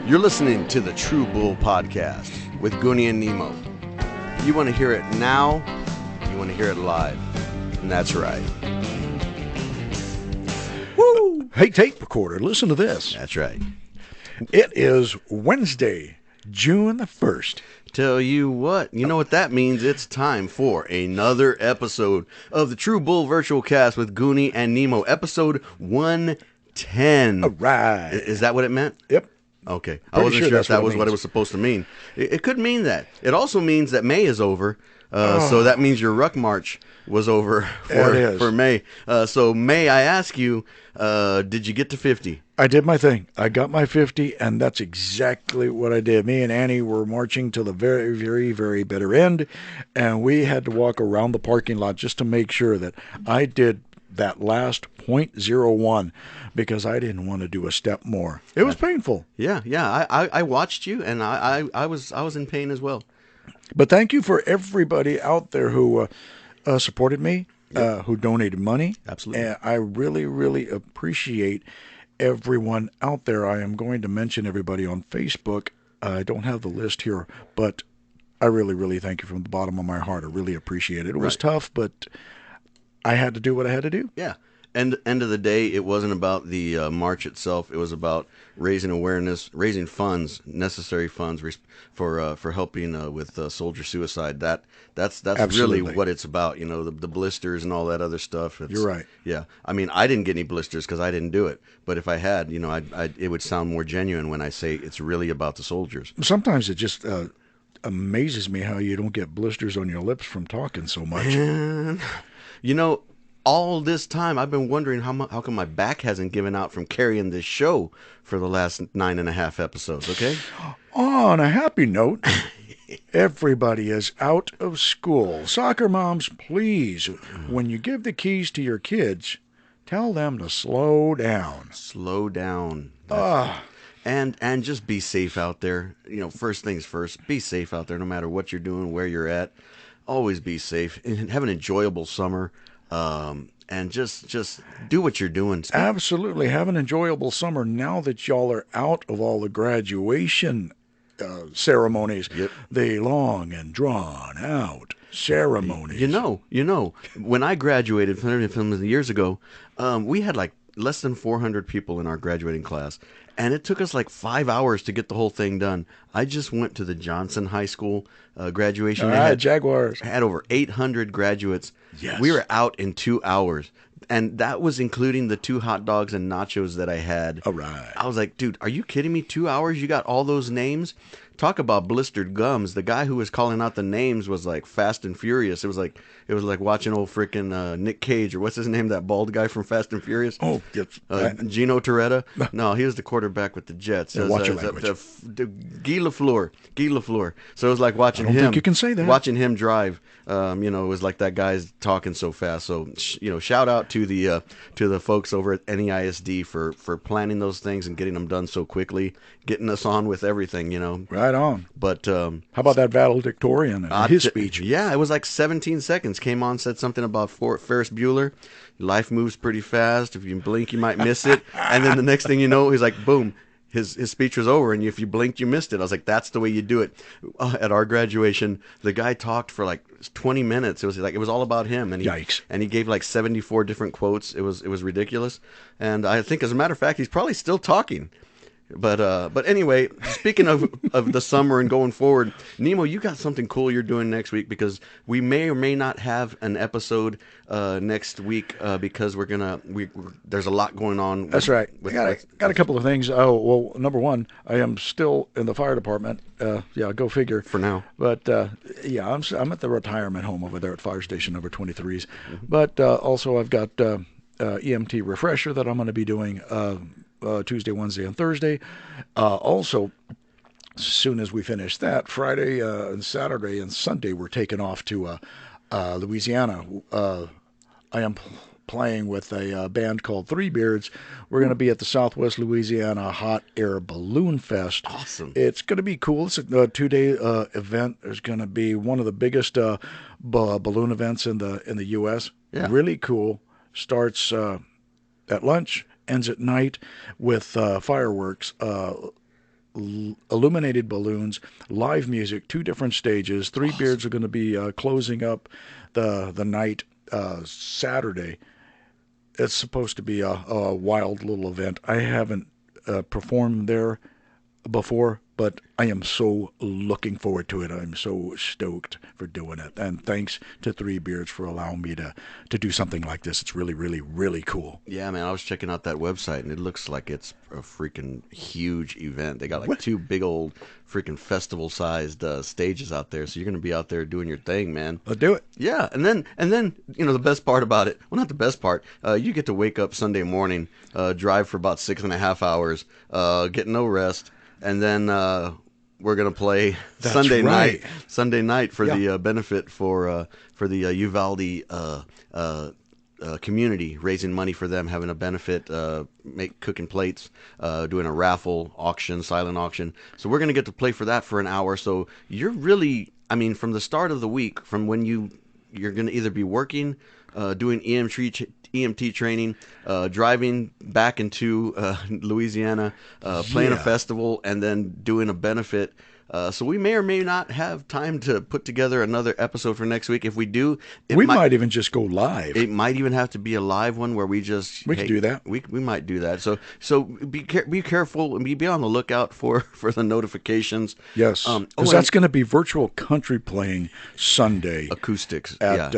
You're listening to the True Bull Podcast with Goonie and Nemo. You want to hear it now, you want to hear it live. And that's right. Woo! Hey, tape recorder, listen to this. That's right. It is Wednesday, June the 1st. Tell you what that means? It's time for another episode of the True Bull Virtual Cast with Goonie and Nemo, episode 110. All right. Is that what it meant? Yep. Okay. I Pretty wasn't sure sure if that's that what it was what it means. was supposed to mean. It could mean that. It also means that May is over. So that means your Ruck March was over for May. So May, I ask you, did you get to 50? I did my thing. I got my 50, and that's exactly what I did. Me and Annie were marching to the very, very, very bitter end, and we had to walk around the parking lot just to make sure that I did that last .01 because I didn't want to do a step more. It was painful. Yeah. I watched you, and I was in pain as well. But thank you for everybody out there who supported me, who donated money. Absolutely. And I really, really appreciate everyone out there. I am going to mention everybody on Facebook. I don't have the list here, but I really, really thank you from the bottom of my heart. I really appreciate it. It was tough, but I had to do what I had to do. Yeah. End of the day, it wasn't about the march itself. It was about raising awareness, raising funds, necessary funds for helping with soldier suicide. That's Absolutely. really what it's about. You know, the blisters and all that other stuff. You're right. Yeah. I mean, I didn't get any blisters because I didn't do it. But if I had, it would sound more genuine when I say it's really about the soldiers. Sometimes it just amazes me how you don't get blisters on your lips from talking so much. And, all this time, I've been wondering how come my back hasn't given out from carrying this show for the last 9.5 episodes, okay? On a happy note, everybody is out of school. Soccer moms, please, when you give the keys to your kids, tell them to slow down. Slow down. And just be safe out there. First things first, be safe out there no matter what you're doing, where you're at. Always be safe and have an enjoyable summer. And just do what you're doing. Absolutely. Have an enjoyable summer now that y'all are out of all the graduation ceremonies. Yep. The long and drawn out ceremonies. When I graduated from years ago, we had like less than 400 people in our graduating class. And it took us like 5 hours to get the whole thing done. I just went to the Johnson High School graduation. All right, Jaguars. Had over 800 graduates. Yes. We were out in 2 hours. And that was including the 2 hot dogs and nachos that I had. All right. I was like, dude, are you kidding me? 2 hours? You got all those names? Talk about blistered gums. The guy who was calling out the names was like Fast and Furious. It was like watching old freaking Nick Cage, or what's his name, that bald guy from Fast and Furious? Oh, yes. Gino Toretta? No, he was the quarterback with the Jets. Yeah, watch your language. Guy Lafleur. So it was like watching him. I don't think you can say that. Watching him drive. It was like that guy's talking so fast. So shout out to the folks over at NEISD for planning those things and getting them done so quickly, getting us on with everything. Right on. But how about that valedictorian and his speech? Yeah, it was like 17 seconds. Came on, said something about Ferris Bueller. Life moves pretty fast. If you blink, you might miss it. And then the next thing you know, he's like, boom. His speech was over, and if you blinked, you missed it. I was like, that's the way you do it. At our graduation, the guy talked for like 20 minutes. It was all about him, and Yikes. And he gave like 74 different quotes. It was ridiculous. And I think, as a matter of fact, he's probably still talking. But anyway, speaking of the summer and going forward, Nemo, you got something cool you're doing next week, because we may or may not have an episode next week because there's a lot going on. That's right. Got a couple of things. Oh, well, number one, I am still in the fire department. Go figure. For now. But I'm at the retirement home over there at Fire Station number 23s. Mm-hmm. But also I've got EMT refresher that I'm going to be doing Tuesday, Wednesday, and Thursday. Also, as soon as we finish that, Friday and Saturday and Sunday, we're taking off to Louisiana. I am playing with a band called Three Beards. We're going to be at the Southwest Louisiana Hot Air Balloon Fest. Awesome. It's going to be cool. It's a 2-day event. There's going to be one of the biggest balloon events in the U.S. Yeah. Really cool. Starts at lunch, ends at night with fireworks. illuminated balloons, live music, 2 different stages. Three Beards are going to be closing up the night Saturday. It's supposed to be a wild little event. I haven't performed there before, but I am so looking forward to it. I'm so stoked for doing it. And thanks to Three Beards for allowing me to do something like this. It's really, really, really cool. Yeah, man, I was checking out that website, and it looks like it's a freaking huge event. They got like 2 big old freaking festival-sized stages out there, so you're going to be out there doing your thing, man. Let's do it. Yeah, and then the best part about it, well, not the best part, you get to wake up Sunday morning, drive for about 6.5 hours, get no rest, and then we're gonna play That's Sunday right. night for the benefit for the Uvalde community, raising money for them, having a benefit, cooking plates, doing a raffle auction, silent auction. So we're gonna get to play for that for an hour. So you're really, I mean, from the start of the week, from when you're gonna either be working, doing EMT training, driving back into Louisiana, playing a festival, and then doing a benefit. So we may or may not have time to put together another episode for next week. If we do, we might even just go live. It might even have to be a live one where we could do that. We might do that. So be careful and be on the lookout for the notifications. Yes, because that's going to be virtual country playing Sunday acoustics at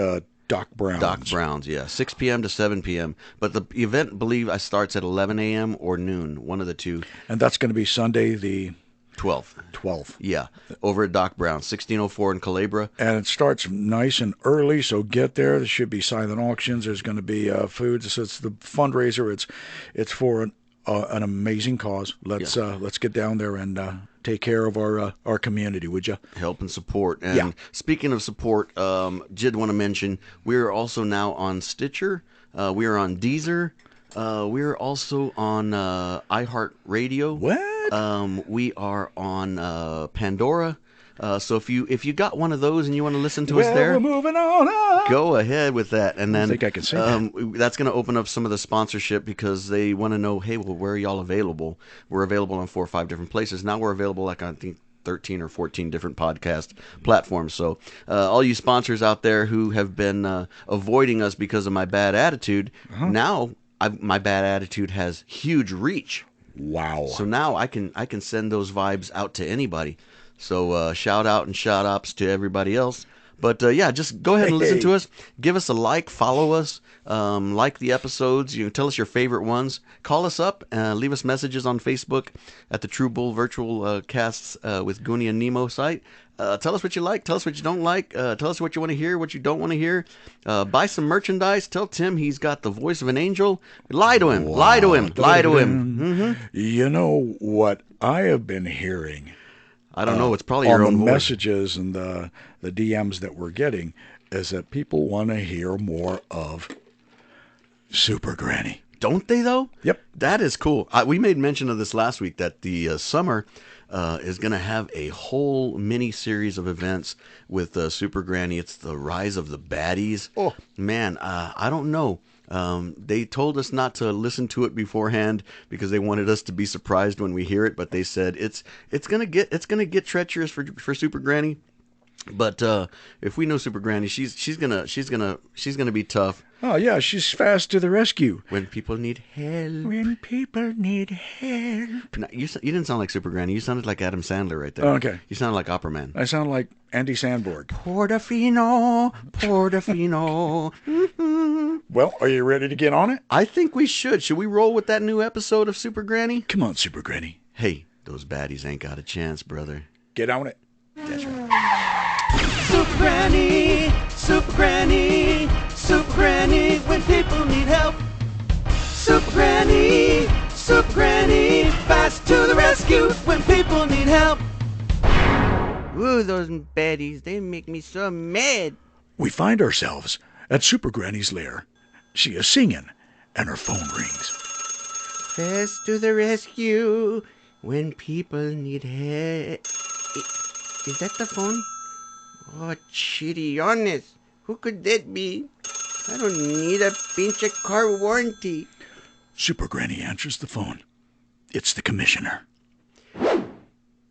Doc Brown's. Doc Brown's, yeah, 6 p.m. to 7 p.m. But the event, I believe, starts at 11 a.m. or noon, one of the two. And that's going to be Sunday the 12th. Yeah, over at Doc Brown's, 1604 in Calabria. And it starts nice and early, so get there. There should be silent auctions. There's going to be food. So it's the fundraiser. It's for an amazing cause. Let's get down there and take care of our community, would you? Help and support. And speaking of support, did want to mention we're also now on Stitcher. We are on Deezer. We're also on iHeartRadio. What? We are on Pandora. So if you got one of those and you want to listen to us there, we're moving on up. Go ahead with that. And then I think I can say that. That's going to open up some of the sponsorship because they want to know, hey, well, where are y'all available? We're available on 4 or 5 different places. Now we're available, like, I think 13 or 14 different podcast platforms. So all you sponsors out there who have been avoiding us because of my bad attitude, now my bad attitude has huge reach. Wow. So now I can send those vibes out to anybody. So shout out and shout outs to everybody else. But just go ahead and listen to us. Give us a like, follow us, like the episodes. You tell us your favorite ones. Call us up, leave us messages on Facebook at the True Bull Virtual Casts with Goonie and Nemo site. Tell us what you like. Tell us what you don't like. Tell us what you want to hear, what you don't want to hear. Buy some merchandise. Tell Tim he's got the voice of an angel. Lie to him. Wow. Lie to him. Lie to him. Mm-hmm. You know what I have been hearing? I don't know. It's probably your own voice. messages and the DMs that we're getting is that people want to hear more of Super Granny. Don't they, though? Yep. That is cool. We made mention of this last week that the summer is going to have a whole mini series of events with Super Granny. It's the rise of the Baddies. Oh, man, I don't know. They told us not to listen to it beforehand because they wanted us to be surprised when we hear it. But they said it's gonna get treacherous for Super Granny. But if we know Super Granny, she's gonna be tough. Oh yeah, she's fast to the rescue when people need help. When people need help. No, you didn't sound like Super Granny. You sounded like Adam Sandler right there. Oh, okay. You sounded like Opera Man. I sound like Andy Sandberg. Portofino. Mm-hmm. Well, are you ready to get on it? I think we should. Should we roll with that new episode of Super Granny? Come on, Super Granny. Hey, those baddies ain't got a chance, brother. Get on it. That's right. Super Granny, Super Granny, Super Granny, when people need help. Super Granny, fast to the rescue when people need help. Ooh, those baddies, they make me so mad. We find ourselves at Super Granny's lair. She is singing, and her phone rings. Fast to the rescue when people need help. Is that the phone? Oh, chitty, honest. Who could that be? I don't need a pinch of car warranty. Super Granny answers the phone. It's the commissioner.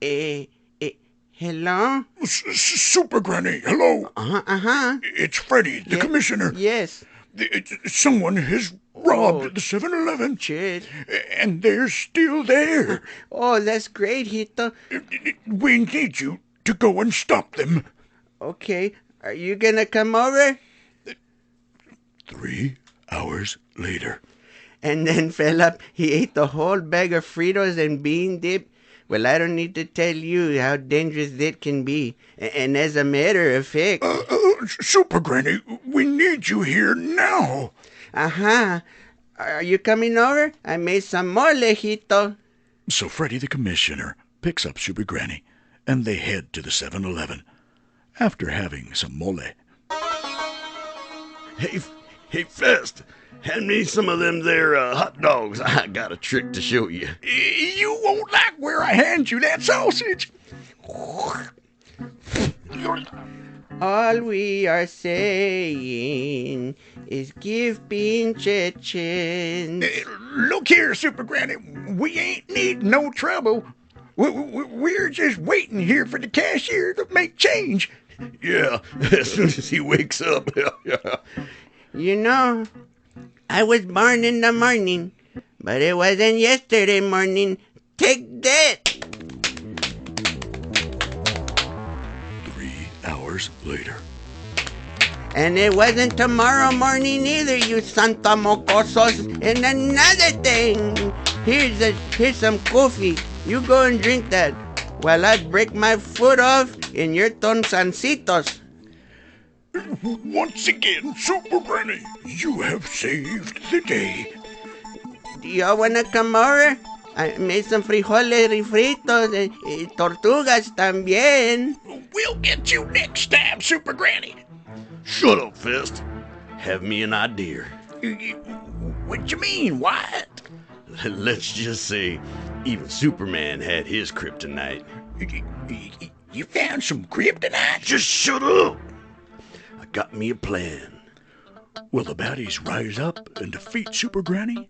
Eh, eh, hello? Super Granny, hello. Uh-huh. It's Freddy, the commissioner. Yes. Someone has robbed the 7-Eleven, Shit. and they're still there. Oh, that's great, Hito. We need you to go and stop them. Okay. Are you gonna come over? 3 hours later. And then Philip, he ate the whole bag of Fritos and bean dip. Well, I don't need to tell you how dangerous that can be. And as a matter of fact... Super Granny, we need you here now. Uh-huh. Are you coming over? I made some more, Hito. So Freddy the commissioner picks up Super Granny, and they head to the 7-Eleven after having some mole. Hey, Fest, hand me some of them there hot dogs. I got a trick to show you. You won't like where I hand you that sausage. All we are saying is give pinche a chance. Look here, Super Granny, we ain't need no trouble. We're just waiting here for the cashier to make change. Yeah, as soon as he wakes up. You know, I was born in the morning, but it wasn't yesterday morning. Take that! 3 hours later. And it wasn't tomorrow morning either, you santa mocosos. And another thing, here's some coffee. You go and drink that while I break my foot off in your tonsancitos. Once again, Super Granny, you have saved the day. Do y'all wanna come over? I made some frijoles refritos and tortugas también. We'll get you next time, Super Granny. Shut up, Fist. Have me an idea. What you mean, Wyatt? Let's just say even Superman had his kryptonite. You found some kryptonite? Just shut up. I got me a plan. Will the baddies rise up and defeat Super Granny?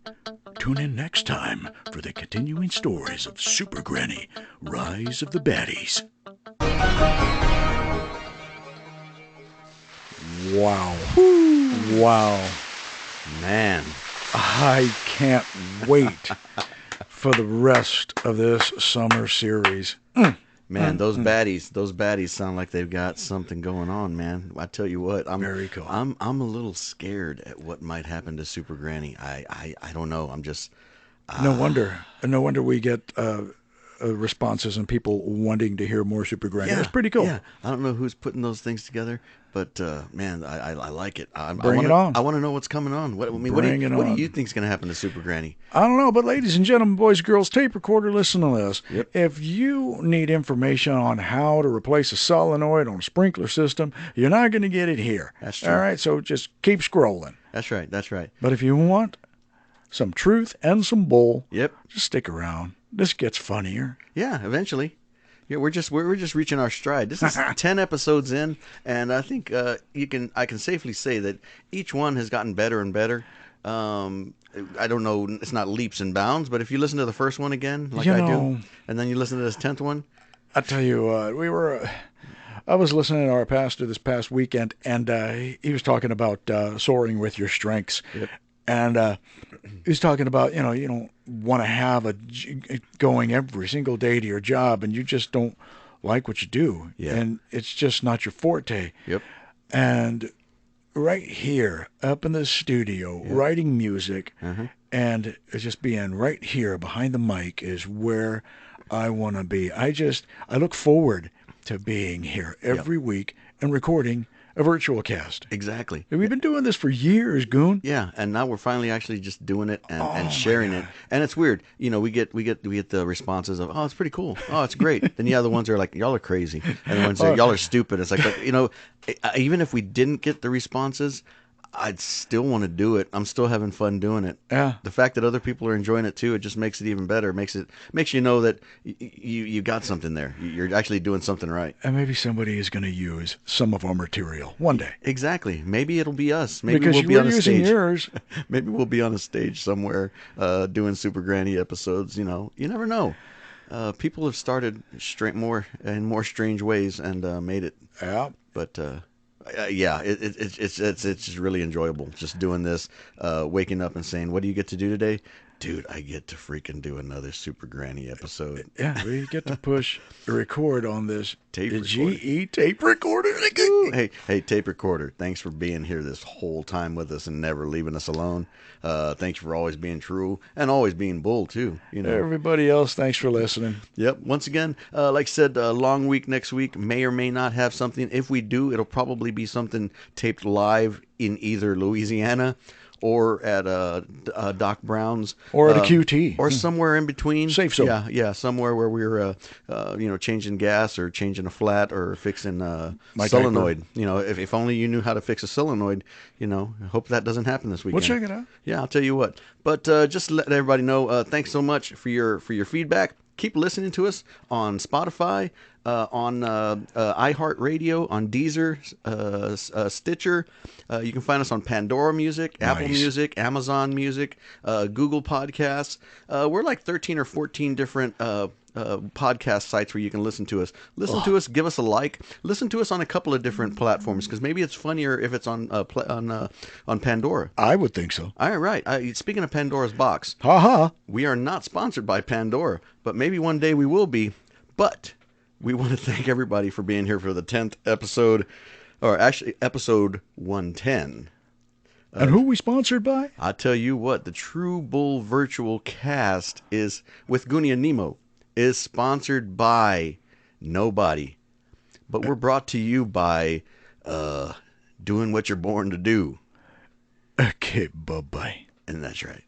Tune in next time for the continuing stories of Super Granny, Rise of the Baddies. Wow. Wow. Man. I can't wait for the rest of this summer series. Man, those baddies sound like they've got something going on, man. I tell you what, I'm Very cool. I'm a little scared at what might happen to Super Granny. I don't know. I'm just No wonder we get responses and people wanting to hear more Super Granny. That's pretty cool. Yeah, I don't know who's putting those things together, but man, I like it. Bring it on. I want to know what's coming on. What do you think's going to happen to Super Granny? I don't know, but ladies and gentlemen, boys and girls, tape recorder, listen to this. Yep. If you need information on how to replace a solenoid on a sprinkler system, you're not going to get it here. That's true. All right, so just keep scrolling. That's right. But if you want some truth and some bull, Yep. just stick around. This gets funnier. Yeah, eventually. Yeah, we're just reaching our stride. This is 10 episodes in, and I think I can safely say that each one has gotten better and better. I don't know, it's not leaps and bounds, but if you listen to the first one again, like I do, and then you listen to this 10th one, I tell you what, I was listening to our pastor this past weekend, and he was talking about soaring with your strengths. Yep. And he was talking about, you don't want to have going every single day to your job, and you just don't like what you do. Yeah. And it's just not your forte. Yep. And right here, up in the studio, writing music, and just being right here behind the mic is where I want to be. I look forward to being here every week and recording a virtual cast. Exactly. And we've been doing this for years, Goon. Yeah, and now we're finally actually just doing it and sharing it. And it's weird. We get the responses of, "Oh, it's pretty cool. Oh, it's great." Then the other ones are like, "Y'all are crazy." And the ones that y'all are stupid. It's like, even if we didn't get the responses, I'd still want to do it. I'm still having fun doing it. Yeah. The fact that other people are enjoying it too, it just makes it even better. Makes you know that you got something there. You're actually doing something right. And maybe somebody is going to use some of our material one day. Exactly. Maybe it'll be us. Maybe Because we'll be on a using stage. yours. Maybe we'll be on a stage somewhere doing Super Granny episodes. You never know. People have started more in more strange ways and made it. Yeah. But yeah, it's just really enjoyable just doing this, waking up and saying, "What do you get to do today?" Dude, I get to freaking do another Super Granny episode. Yeah, we get to push record on this Tape the recorder. GE tape recorder. Ooh, hey, tape recorder. Thanks for being here this whole time with us and never leaving us alone. Thanks for always being true and always being bull too. You know. Everybody else, thanks for listening. Yep. Once again, like I said, long week next week. May or may not have something. If we do, it'll probably be something taped live in either Louisiana or at Doc Brown's, Or at a QT. or somewhere in between. Safe zone. Yeah, somewhere where we're changing gas or changing a flat or fixing My solenoid. You know, if only you knew how to fix a solenoid. You know, I hope that doesn't happen this weekend. We'll check it out. Yeah, I'll tell you what. But just let everybody know. Thanks so much for your feedback. Keep listening to us on Spotify, on iHeartRadio, on Deezer, Stitcher. You can find us on Pandora Music, Apple Nice. Music, Amazon Music, Google Podcasts. We're like 13 or 14 different podcast sites where you can listen to us. Listen to us, give us a like. Listen to us on a couple of different platforms because maybe it's funnier if it's on Pandora. I would think so. All right. Speaking of Pandora's box, Ha ha. we are not sponsored by Pandora, but maybe one day we will be. But we want to thank everybody for being here for the 10th episode, or actually episode 110. And who we sponsored by? I tell you what, the True Bull Virtual Cast is with Goonie and Nemo is sponsored by nobody, but we're brought to you by doing what you're born to do, Okay, bye-bye. and that's right.